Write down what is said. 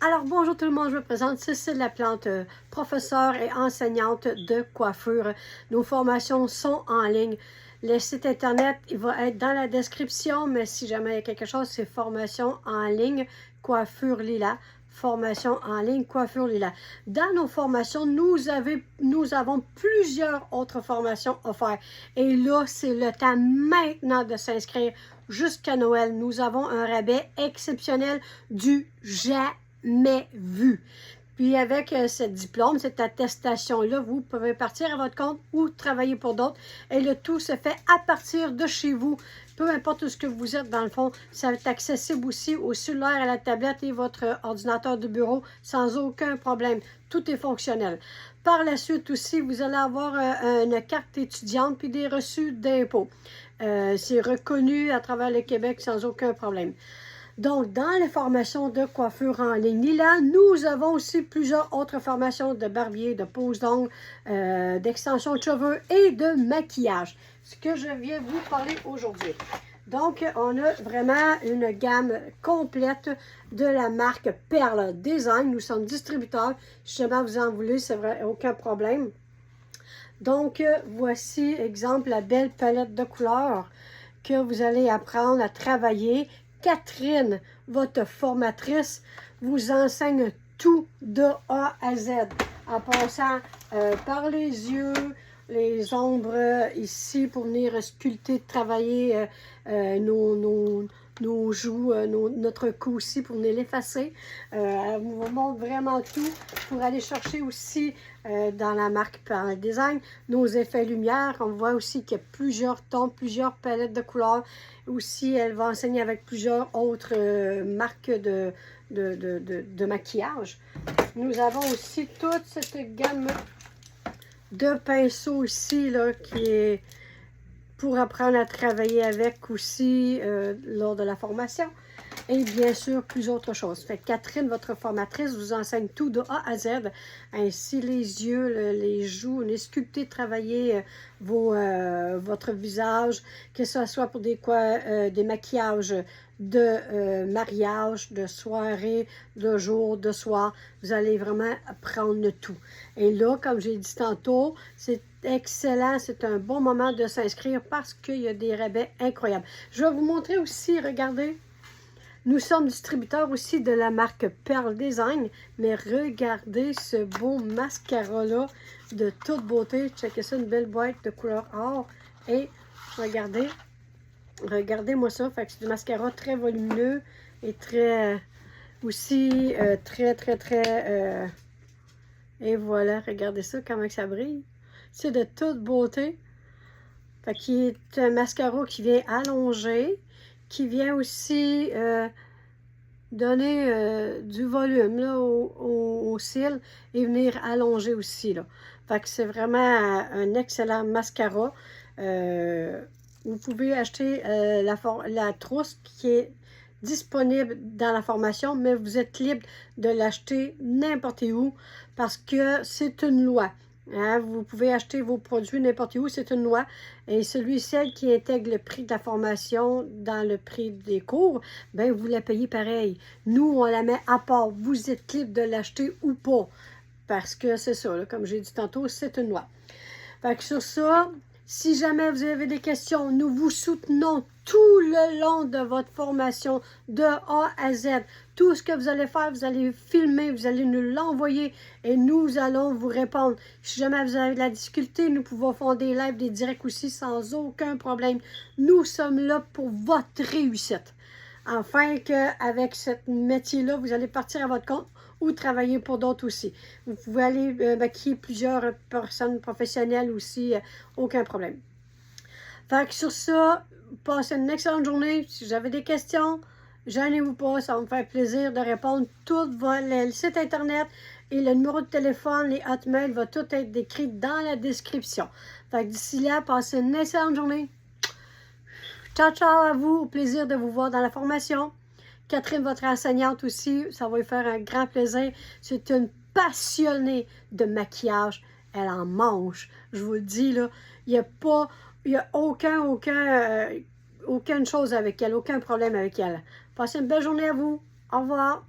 Alors, bonjour tout le monde, je me présente Cécile Laplante, professeure et enseignante de coiffure. Nos formations sont en ligne. Le site internet, il va être dans la description, mais si jamais il y a quelque chose, c'est formation en ligne, coiffure Lila. Formation en ligne, coiffure Lila. Dans nos formations, nous avons plusieurs autres formations offertes. Et là, c'est le temps maintenant de s'inscrire jusqu'à Noël. Nous avons un rabais exceptionnel du jamais vu. Puis avec ce diplôme, cette attestation-là, vous pouvez partir à votre compte ou travailler pour d'autres. Et le tout se fait à partir de chez vous. Peu importe où ce que vous êtes, dans le fond, ça va être accessible aussi au cellulaire, à la tablette et votre ordinateur de bureau sans aucun problème. Tout est fonctionnel. Par la suite aussi, vous allez avoir une carte étudiante puis des reçus d'impôts. C'est reconnu à travers le Québec sans aucun problème. Donc, dans les formations de coiffure en ligne, là, nous avons aussi plusieurs autres formations de barbier, de pose d'ongles, d'extension de cheveux et de maquillage, ce que je viens vous parler aujourd'hui. Donc, on a vraiment une gamme complète de la marque Perle Design. Nous sommes distributeurs. Si jamais vous en voulez, c'est vrai, aucun problème. Donc, voici, exemple, la belle palette de couleurs que vous allez apprendre à travailler. Catherine, votre formatrice, vous enseigne tout de A à Z, en passant par les yeux, les ombres ici pour venir sculpter, travailler nos joues, notre cou aussi pour venir l'effacer. Elle vous montre vraiment tout pour aller chercher aussi dans la marque Perle Design nos effets lumière. On voit aussi qu'il y a plusieurs tons, plusieurs palettes de couleurs. Aussi, elle va enseigner avec plusieurs autres marques de maquillage. Nous avons aussi toute cette gamme de pinceaux ici là, qui est pour apprendre à travailler avec aussi lors de la formation. Et bien sûr, plus autre chose. Fait que Catherine, votre formatrice, vous enseigne tout de A à Z. Ainsi, les yeux, les joues, les sculpter, travailler votre visage, que ce soit pour des maquillages de mariage, de soirée, de jour, de soir. Vous allez vraiment apprendre tout. Et là, comme j'ai dit tantôt, c'est excellent. C'est un bon moment de s'inscrire parce qu'il y a des rabais incroyables. Je vais vous montrer aussi, regardez. Nous sommes distributeurs aussi de la marque Perle Design, mais regardez ce beau mascara-là de toute beauté. Checkez ça, une belle boîte de couleur or. Et regardez-moi ça. Fait que c'est du mascara très volumineux et très aussi très. Et voilà, regardez ça, comment ça brille. C'est de toute beauté. Fait qu'il est un mascara qui vient allonger, qui vient aussi donner du volume là, au cils et venir allonger aussi. Là. Fait que c'est vraiment un excellent mascara. Vous pouvez acheter la trousse qui est disponible dans la formation, mais vous êtes libre de l'acheter n'importe où parce que c'est une loi. Hein, vous pouvez acheter vos produits n'importe où, c'est une loi. Et celle qui intègre le prix de la formation dans le prix des cours, bien, vous la payez pareil. Nous, on la met à part. Vous êtes libre de l'acheter ou pas. Parce que c'est ça, là, comme j'ai dit tantôt, c'est une loi. Fait que sur ça, si jamais vous avez des questions, nous vous soutenons tout le long de votre formation, de A à Z. Tout ce que vous allez faire, vous allez filmer, vous allez nous l'envoyer et nous allons vous répondre. Si jamais vous avez de la difficulté, nous pouvons faire des lives, des directs aussi sans aucun problème. Nous sommes là pour votre réussite. Afin qu'avec ce métier-là, vous allez partir à votre compte ou travailler pour d'autres aussi. Vous pouvez aller maquiller plusieurs personnes professionnelles aussi, aucun problème. Fait que sur ça, passez une excellente journée. Si vous avez des questions, gênez-vous pas, ça va me faire plaisir de répondre. Tout va, le site internet et le numéro de téléphone, les hotmails, va tout être décrit dans la description. Fait que d'ici là, passez une excellente journée. Ciao, ciao à vous. Au plaisir de vous voir dans la formation. Catherine, votre enseignante aussi, ça va lui faire un grand plaisir. C'est une passionnée de maquillage. Elle en mange. Je vous le dis, là, il n'y a aucune chose avec elle, aucun problème avec elle. Passez une belle journée à vous. Au revoir.